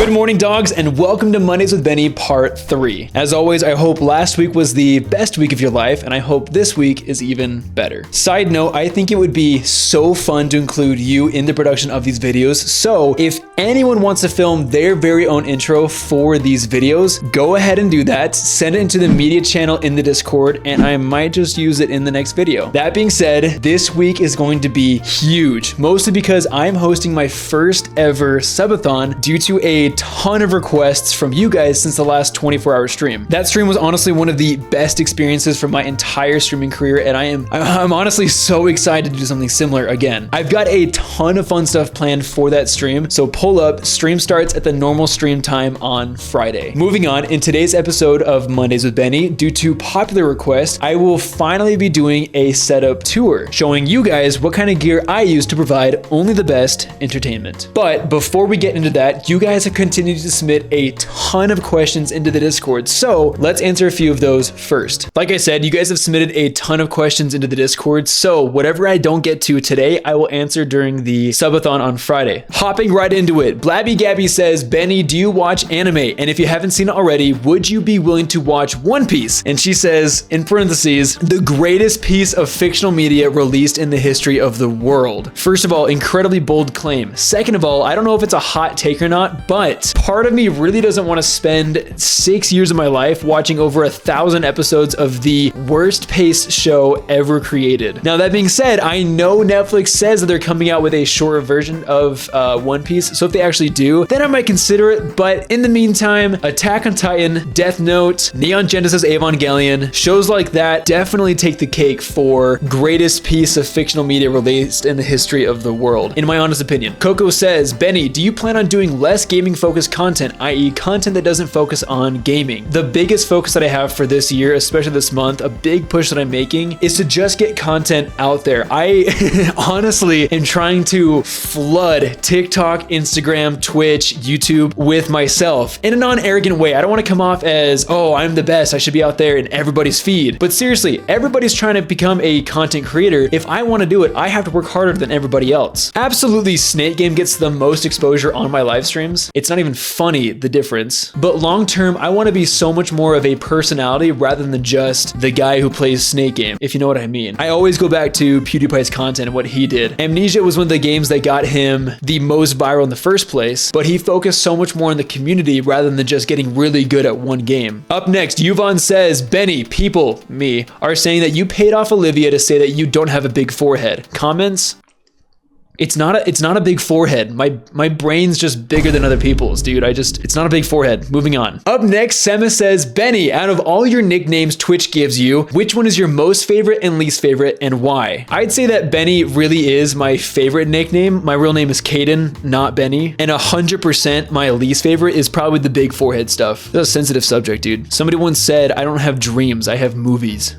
Good morning, dogs, and welcome to Mondays with Benny Part 3. As always, I hope last week was the best week of your life, and I hope this week is even better. Side note, I think it would be so fun to include you in the production of these videos, so if anyone wants to film their very own intro for these videos, go ahead and do that. Send it into the media channel in the Discord, and I might just use it in the next video. That being said, this week is going to be huge, mostly because I'm hosting my first ever subathon due to a ton of requests from you guys since the last 24-hour stream. That stream was honestly one of the best experiences from my entire streaming career, and I'm honestly so excited to do something similar again. I've got a ton of fun stuff planned for that stream, so pull up. Stream starts at the normal stream time on Friday. Moving on, in today's episode of Mondays with Benny, due to popular request, I will finally be doing a setup tour, showing you guys what kind of gear I use to provide only the best entertainment. But before we get into that, you guys have continued to submit a ton of questions into the Discord, so let's answer a few of those first. Like I said, you guys have submitted a ton of questions into the Discord, so whatever I don't get to today, I will answer during the subathon on Friday. Hopping right into it, Blabby Gabby says, Benny, do you watch anime? And if you haven't seen it already, would you be willing to watch One Piece? And she says, in parentheses, the greatest piece of fictional media released in the history of the world. First of all, incredibly bold claim. Second of all, I don't know if it's a hot take or not, but part of me really doesn't want to spend 6 years of my life watching over 1,000 episodes of the worst paced show ever created. Now, that being said, I know Netflix says that they're coming out with a shorter version of One Piece, so if they actually do, then I might consider it, but in the meantime, Attack on Titan, Death Note, Neon Genesis Evangelion, shows like that definitely take the cake for greatest piece of fictional media released in the history of the world, in my honest opinion. Coco says, Benny, do you plan on doing less gaming focused content, i.e. content that doesn't focus on gaming? The biggest focus that I have for this year, especially this month, a big push that I'm making is to just get content out there. I honestly am trying to flood TikTok, Instagram, Twitch, YouTube with myself in a non-arrogant way. I don't want to come off as, oh, I'm the best, I should be out there in everybody's feed. But seriously, everybody's trying to become a content creator. If I want to do it, I have to work harder than everybody else. Absolutely, Snake Game gets the most exposure on my live streams. It's not even funny, the difference. But long term, I want to be so much more of a personality rather than just the guy who plays Snake Game, if you know what I mean. I always go back to PewDiePie's content and what he did. Amnesia was one of the games that got him the most viral in the first place, but he focused so much more on the community rather than just getting really good at one game. Up next, Yuvon says, Benny, people, me, are saying that you paid off Olivia to say that you don't have a big forehead. Comments? It's not a big forehead. My brain's just bigger than other people's, dude. It's not a big forehead. Moving on. Up next, Sema says, Benny, out of all your nicknames Twitch gives you, which one is your most favorite and least favorite, and why? I'd say that Benny really is my favorite nickname. My real name is Caden, not Benny. And 100% my least favorite is probably the big forehead stuff. That's a sensitive subject, dude. Somebody once said, I don't have dreams, I have movies.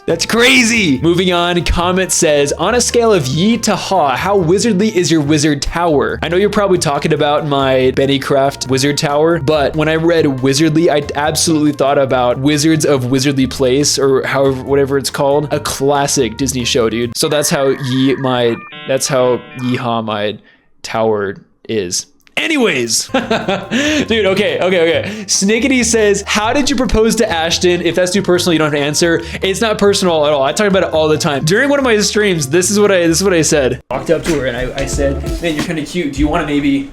That's crazy. Moving on, Comet says, on a scale of Yi to Ha, how wizardly is your wizard tower? I know you're probably talking about my Bennycraft wizard tower, but when I read wizardly, I absolutely thought about Wizards of Wizardly Place, or however, whatever it's called. A classic Disney show, dude. So that's how Yeehaw my tower is. Anyways, dude, okay. Snickety says, how did you propose to Ashton? If that's too personal, you don't have to answer. It's not personal at all. I talk about it all the time. During one of my streams, this is what I said. Walked up to her and I said, man, you're kind of cute. Do you want to maybe...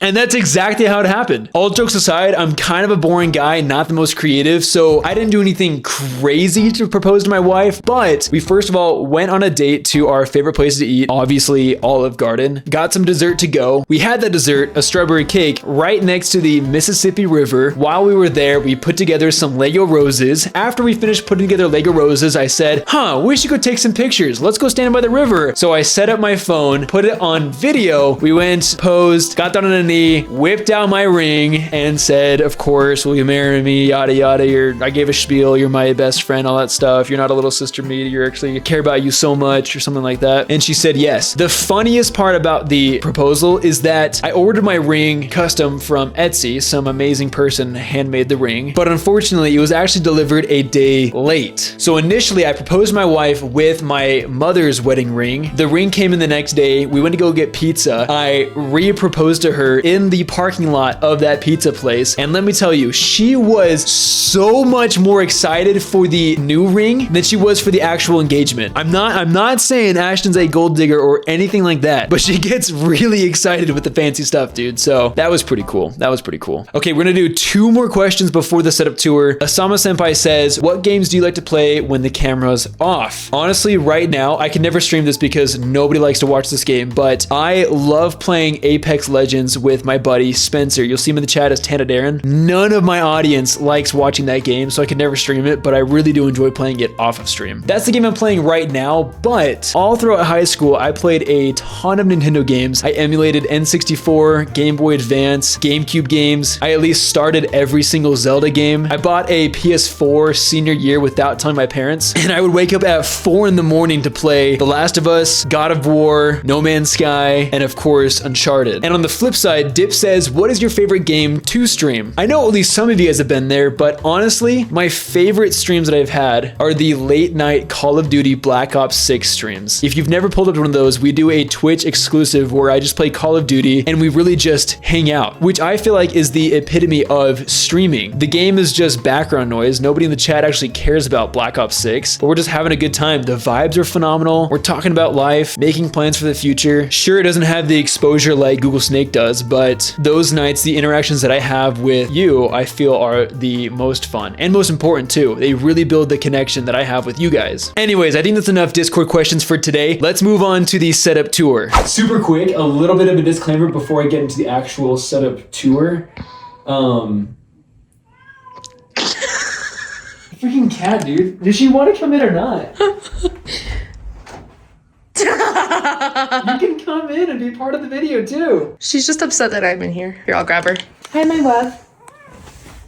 And that's exactly how it happened. All jokes aside, I'm kind of a boring guy, not the most creative, so I didn't do anything crazy to propose to my wife, but we first of all went on a date to our favorite place to eat, obviously Olive Garden, got some dessert to go. We had that dessert, a strawberry cake, right next to the Mississippi River. While we were there, we put together some Lego roses. After we finished putting together Lego roses, I said, we should go take some pictures. Let's go stand by the river. So I set up my phone, put it on video. We went, posed, got down on a knee, Benny whipped out my ring and said, of course, will you marry me, yada yada. I gave a spiel, you're my best friend, all that stuff. You're not a little sister to me, you're actually, I care about you so much, or something like that. And she said yes. The funniest part about the proposal is that I ordered my ring custom from Etsy. Some amazing person handmade the ring, but unfortunately it was actually delivered a day late. So initially I proposed my wife with my mother's wedding ring. The ring came in the next day. We went to go get pizza. I re-proposed to her in the parking lot of that pizza place. And let me tell you, she was so much more excited for the new ring than she was for the actual engagement. I'm not saying Ashton's a gold digger or anything like that, but she gets really excited with the fancy stuff, dude. So that was pretty cool. That was pretty cool. Okay, we're gonna do 2 more questions before the setup tour. Asama Senpai says, what games do you like to play when the camera's off? Honestly, right now, I can never stream this because nobody likes to watch this game, but I love playing Apex Legends with my buddy Spencer. You'll see him in the chat as Tanadarin. None of my audience likes watching that game, so I can never stream it, but I really do enjoy playing it off of stream. That's the game I'm playing right now, but all throughout high school, I played a ton of Nintendo games. I emulated N64, Game Boy Advance, GameCube games. I at least started every single Zelda game. I bought a PS4 senior year without telling my parents, and I would wake up at 4 in the morning to play The Last of Us, God of War, No Man's Sky, and of course, Uncharted. And on the flip side, Dip says, what is your favorite game to stream? I know at least some of you guys have been there, but honestly, my favorite streams that I've had are the late night Call of Duty Black Ops 6 streams. If you've never pulled up one of those, we do a Twitch exclusive where I just play Call of Duty and we really just hang out, which I feel like is the epitome of streaming. The game is just background noise. Nobody in the chat actually cares about Black Ops 6, but we're just having a good time. The vibes are phenomenal. We're talking about life, making plans for the future. Sure, it doesn't have the exposure like Google Snake does, but those nights, the interactions that I have with you, I feel are the most fun and most important too. They really build the connection that I have with you guys. Anyways, I think that's enough Discord questions for today. Let's move on to the setup tour. Super quick, a little bit of a disclaimer before I get into the actual setup tour. Freaking cat, dude. Does she want to come in or not? You can come in and be part of the video too. She's just upset that I'm in here. Here, I'll grab her. Hi, my love.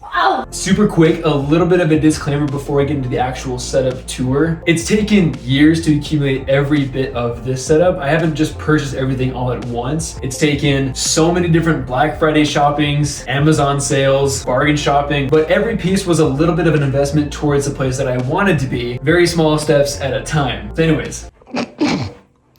Wow. Super quick, a little bit of a disclaimer before I get into the actual setup tour. It's taken years to accumulate every bit of this setup. I haven't just purchased everything all at once. It's taken so many different Black Friday shoppings, Amazon sales, bargain shopping, but every piece was a little bit of an investment towards the place that I wanted to be. Very small steps at a time. So anyways.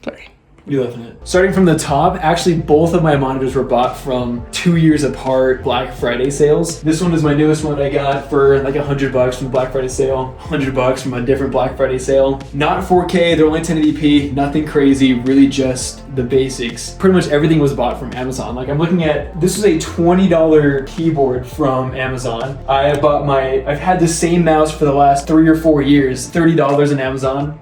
Sorry. You laughing at? Starting from the top, actually both of my monitors were bought from 2 years apart Black Friday sales. This one is my newest one that I got for like $100 from the Black Friday sale, $100 from a different Black Friday sale. Not 4K, they're only 1080p, nothing crazy, really just the basics. Pretty much everything was bought from Amazon. Like I'm looking at, this was a $20 keyboard from Amazon. I've had the same mouse for the last 3 or 4 years, $30 on Amazon.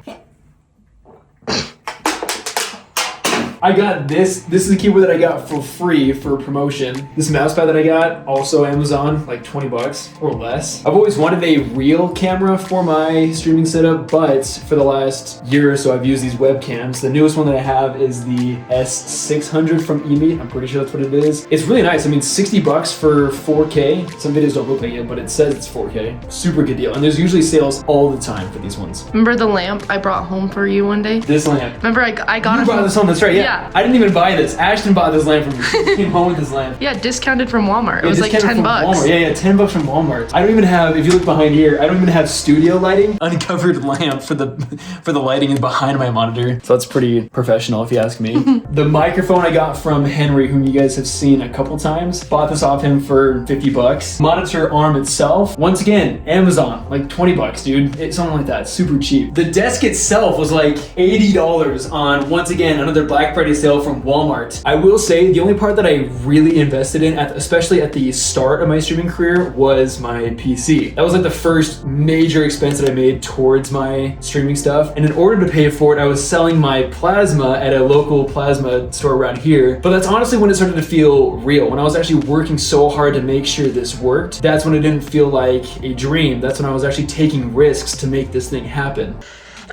I got this. This is a keyboard that I got for free for promotion. This mouse pad that I got, also Amazon, like 20 bucks or less. I've always wanted a real camera for my streaming setup, but for the last year or so, I've used these webcams. The newest one that I have is the S600 from eMeet. I'm pretty sure that's what it is. It's really nice. I mean, 60 bucks for 4K. Some videos don't look like it, but it says it's 4K. Super good deal. And there's usually sales all the time for these ones. Remember the lamp I brought home for you one day? This lamp. Remember I got you it brought this home, that's right, yeah. I didn't even buy this. Ashton bought this lamp from me. He came home with this lamp. Yeah, discounted from Walmart. It Yeah, was like 10 bucks. Walmart. Yeah, 10 bucks from Walmart. I don't even have, if you look behind here, I don't even have studio lighting. Uncovered lamp for the lighting behind my monitor. So that's pretty professional if you ask me. The microphone I got from Henry, whom you guys have seen a couple times. Bought this off him for 50 bucks. Monitor arm itself, once again, Amazon, like 20 bucks, dude. It's something like that, super cheap. The desk itself was like $80 on, once again, another Black Friday sale from Walmart. I will say the only part that I really invested in, especially at the start of my streaming career, was my PC. That was like the first major expense that I made towards my streaming stuff. And in order to pay for it, I was selling my plasma at a local plasma store around here. But that's honestly when it started to feel real. When I was actually working so hard to make sure this worked, that's when it didn't feel like a dream. That's when I was actually taking risks to make this thing happen.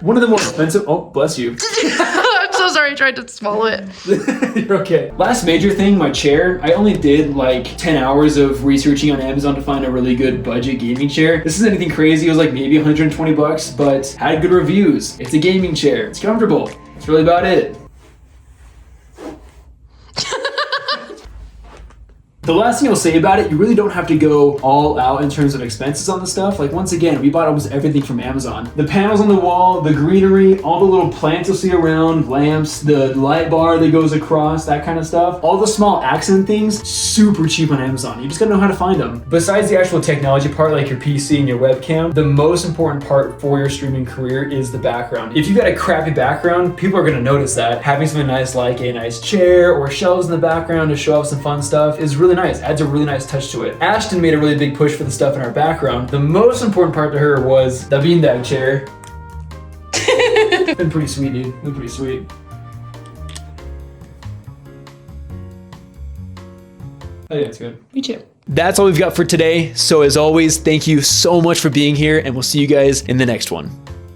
One of the more expensive, oh, bless you. I'm so sorry, I tried to swallow it. You're okay. Last major thing, my chair. I only did like 10 hours of researching on Amazon to find a really good budget gaming chair. This isn't anything crazy. It was like maybe 120 bucks, but had good reviews. It's a gaming chair. It's comfortable. That's really about it. The last thing I'll say about it, you really don't have to go all out in terms of expenses on the stuff. Like once again, we bought almost everything from Amazon. The panels on the wall, the greenery, all the little plants you'll see around, lamps, the light bar that goes across, that kind of stuff. All the small accent things, super cheap on Amazon. You just gotta know how to find them. Besides the actual technology part, like your PC and your webcam, the most important part for your streaming career is the background. If you've got a crappy background, people are gonna notice that. Having something nice like a nice chair or shelves in the background to show off some fun stuff is really nice, adds a really nice touch to it. Ashton made a really big push for the stuff in our background. The most important part to her was the beanbag chair. Been pretty sweet, dude. Been pretty sweet. I think it's good. Me too. That's all we've got for today. So as always, thank you so much for being here, and we'll see you guys in the next one.